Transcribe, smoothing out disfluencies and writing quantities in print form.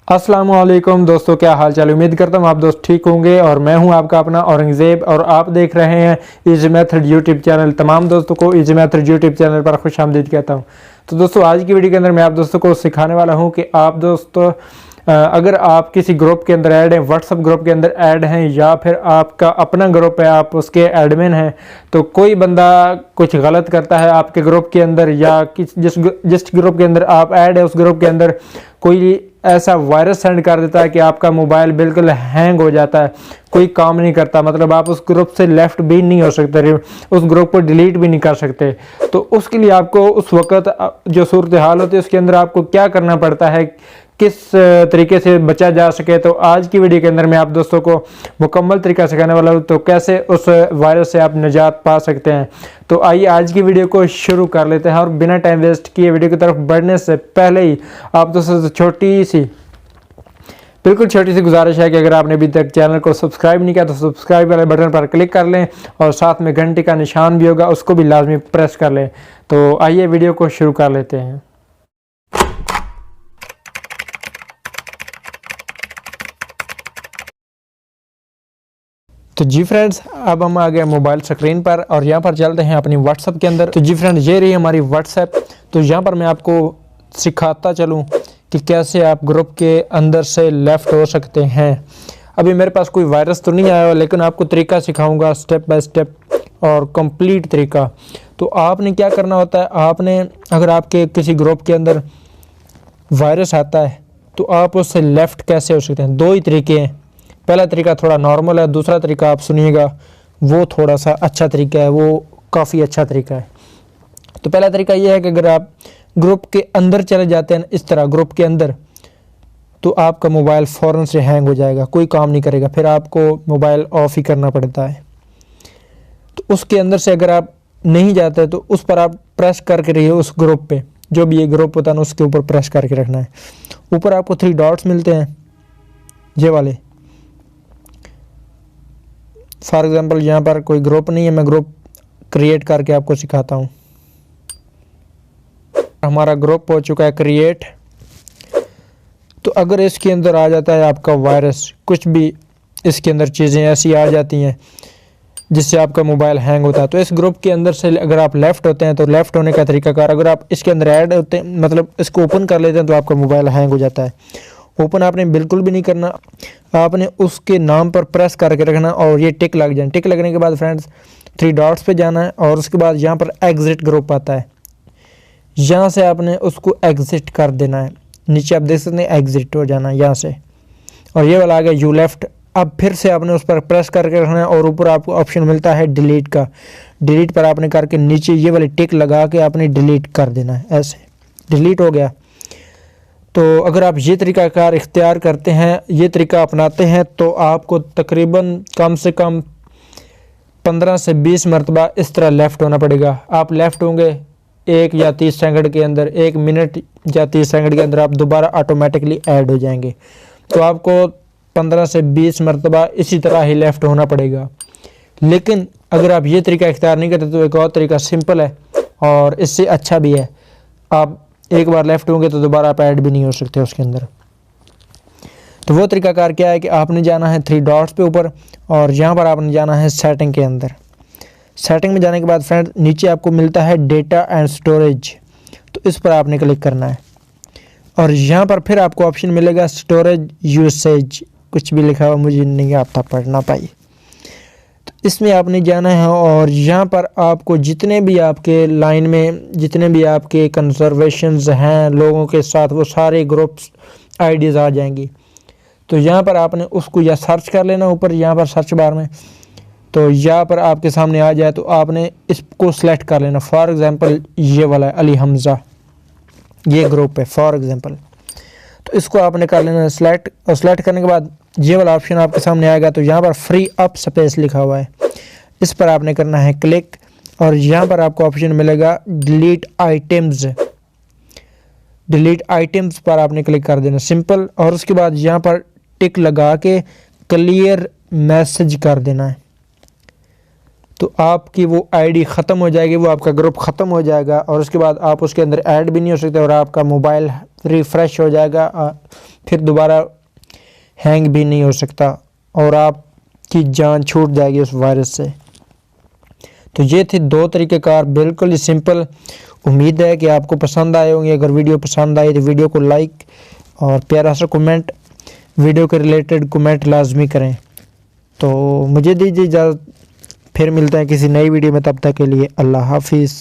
अस्सलाम वालेकुम दोस्तों, क्या हाल चाल। उम्मीद करता हूँ आप दोस्त ठीक होंगे और मैं हूँ आपका अपना औरंग ज़ैब और आप देख रहे हैं इज मेथड यूट्यूब चैनल। तमाम दोस्तों को इज मेथड यूट्यूब चैनल पर खुश आमदीद कहता हूँ। तो दोस्तों आज की वीडियो के अंदर मैं आप दोस्तों को सिखाने वाला हूँ कि आप दोस्तों अगर आप किसी ग्रुप के अंदर ऐड हैं, व्हाट्सएप ग्रुप के अंदर ऐड हैं या फिर आपका अपना ग्रुप है, आप उसके एडमिन हैं, तो कोई बंदा कुछ गलत करता है आपके ग्रुप के अंदर या जिस ग्रुप के अंदर आप ऐड है उस ग्रुप के अंदर कोई ऐसा वायरस सेंड कर देता है कि आपका मोबाइल बिल्कुल हैंग हो जाता है, कोई काम नहीं करता, मतलब आप उस ग्रुप से लेफ्ट भी नहीं हो सकते, उस ग्रुप को डिलीट भी नहीं कर सकते। तो उसके लिए आपको उस वक्त जो सूरत हाल होती है उसके अंदर आपको क्या करना पड़ता है, किस तरीके से बचा जा सके, तो आज की वीडियो के अंदर मैं आप दोस्तों को मुकम्मल तरीका सिखाने वाला हूँ तो कैसे उस वायरस से आप निजात पा सकते हैं। तो आइए आज की वीडियो को शुरू कर लेते हैं और बिना टाइम वेस्ट किए वीडियो की तरफ बढ़ने से पहले ही आप दोस्तों से बिल्कुल छोटी सी गुजारिश है कि अगर आपने अभी तक चैनल को सब्सक्राइब नहीं किया तो सब्सक्राइब वाले बटन पर क्लिक कर लें और साथ में घंटे का निशान भी होगा उसको भी लाजमी प्रेस कर लें। तो आइए वीडियो को शुरू कर लेते हैं। तो जी फ्रेंड्स, अब हम आ गए मोबाइल स्क्रीन पर और यहाँ पर चलते हैं अपनी व्हाट्सएप के अंदर। तो जी फ्रेंड्स, ये रही हमारी व्हाट्सएप। तो यहाँ पर मैं आपको सिखाता चलूँ कि कैसे आप ग्रुप के अंदर से लेफ़्ट हो सकते हैं। अभी मेरे पास कोई वायरस तो नहीं आया लेकिन आपको तरीका सिखाऊंगा स्टेप बाय स्टेप और कंप्लीट तरीका। तो आपने क्या करना होता है, आपने अगर आपके किसी ग्रुप के अंदर वायरस आता है तो आप उससे लेफ़्ट कैसे हो सकते हैं। दो ही तरीके हैं, पहला तरीका थोड़ा नॉर्मल है, दूसरा तरीका आप सुनिएगा वो थोड़ा सा अच्छा तरीका है, वो काफ़ी अच्छा तरीका है। तो पहला तरीका ये है कि अगर आप ग्रुप के अंदर चले जाते हैं इस तरह ग्रुप के अंदर, तो आपका मोबाइल फ़ौरन से हैंग हो जाएगा, कोई काम नहीं करेगा, फिर आपको मोबाइल ऑफ ही करना पड़ता है। तो उसके अंदर से अगर आप नहीं जाते तो उस पर आप प्रेस करके रहिए, उस ग्रुप पे जो भी ये ग्रुप होता है ना उसके ऊपर प्रेस करके रखना है। ऊपर आपको 3 डॉट्स मिलते हैं ये वाले। फॉर एग्जांपल यहाँ पर कोई ग्रुप नहीं है, मैं ग्रुप क्रिएट करके आपको सिखाता हूँ। हमारा ग्रुप हो चुका है क्रिएट। तो अगर इसके अंदर आ जाता है आपका वायरस, कुछ भी इसके अंदर चीज़ें ऐसी आ जाती हैं जिससे आपका मोबाइल हैंग होता है, तो इस ग्रुप के अंदर से अगर आप लेफ़्ट होते हैं तो लेफ़्ट होने का तरीकाकार, अगर आप इसके अंदर ऐड होते हैं मतलब इसको ओपन कर लेते हैं तो आपका मोबाइल हैंग हो जाता है। ओपन आपने बिल्कुल भी नहीं करना, आपने उसके नाम पर प्रेस करके रखना और ये टिक लग जाए। टिक लगने के बाद फ्रेंड्स 3 डॉट्स पे जाना है और उसके बाद यहाँ पर एग्जिट ग्रुप आता है, यहाँ से आपने उसको एग्जिट कर देना है। नीचे आप देख सकते हैं एग्जिट हो जाना है यहाँ से, और ये वाला आ गया यू लेफ्ट। अब फिर से आपने उस पर प्रेस करके रखना है और ऊपर आपको ऑप्शन मिलता है डिलीट का। डिलीट पर आपने करके नीचे ये वाली टिक लगा के आपने डिलीट कर देना है, ऐसे डिलीट हो गया। तो अगर आप ये तरीकाकार इख्तियार करते हैं, ये तरीका अपनाते हैं, तो आपको तकरीबन कम से कम 15 से 20 मरतबा इस तरह लेफ़्ट होना पड़ेगा। आप लेफ़्ट होंगे 1 या 30 सेकंड के अंदर, 1 मिनट या 30 सेकंड के अंदर आप दोबारा ऑटोमेटिकली ऐड हो जाएंगे। तो आपको 15 से 20 मरतबा इसी तरह ही लेफ़्ट होना पड़ेगा। लेकिन अगर आप ये तरीका इख्तियार नहीं करते तो एक और तरीका सिंपल है और इससे अच्छा भी है। आप एक बार लेफ़्ट होंगे तो दोबारा आप ऐड भी नहीं हो सकते उसके अंदर। तो वो तरीकाकार क्या है कि आपने जाना है 3 डॉट्स पे ऊपर और यहाँ पर आपने जाना है सेटिंग के अंदर। सेटिंग में जाने के बाद फ्रेंड नीचे आपको मिलता है डेटा एंड स्टोरेज, तो इस पर आपने क्लिक करना है और यहाँ पर फिर आपको ऑप्शन मिलेगा स्टोरेज यूसेज, कुछ भी लिखा हुआ मुझे नहीं आता पढ़ना पाई। तो इसमें आपने जाना है और यहाँ पर आपको जितने भी आपके लाइन में जितने भी आपके कंजर्वेशंस हैं लोगों के साथ, वो सारे ग्रुप्स आईडीज़ आ जाएंगी। तो यहाँ पर आपने उसको या सर्च कर लेना ऊपर यहाँ पर सर्च बार में, तो यहाँ पर आपके सामने आ जाए तो आपने इसको सिलेक्ट कर लेना। फॉर एग्ज़ाम्पल ये वाला है अली हमज़ा, ये ग्रुप है फॉर एग्ज़ाम्पल, तो इसको आपने कर लेना सिलेक्ट। और सिलेक्ट करने के बाद ये वाला ऑप्शन आपके सामने आएगा, तो यहाँ पर फ्री अप स्पेस लिखा हुआ है, इस पर आपने करना है क्लिक और यहाँ पर आपको ऑप्शन मिलेगा डिलीट आइटम्स। डिलीट आइटम्स पर आपने क्लिक कर देना सिंपल, और उसके बाद यहाँ पर टिक लगा के क्लियर मैसेज कर देना है। तो आपकी वो आईडी ख़त्म हो जाएगी, वो आपका ग्रुप ख़त्म हो जाएगा और उसके बाद आप उसके अंदर ऐड भी नहीं हो सकते और आपका मोबाइल रिफ़्रेश हो जाएगा, फिर दोबारा हैंग भी नहीं हो सकता और आपकी जान छूट जाएगी उस वायरस से। तो ये थे 2 तरीक़ेकार, बिल्कुल ही सिंपल। उम्मीद है कि आपको पसंद आए होंगे। अगर वीडियो पसंद आई तो वीडियो को लाइक और प्यारा सा कमेंट, वीडियो के रिलेटेड कमेंट लाजमी करें। तो मुझे दीजिए इजाज़त, फिर मिलते हैं किसी नई वीडियो में, तब तक के लिए अल्लाह हाफिज़।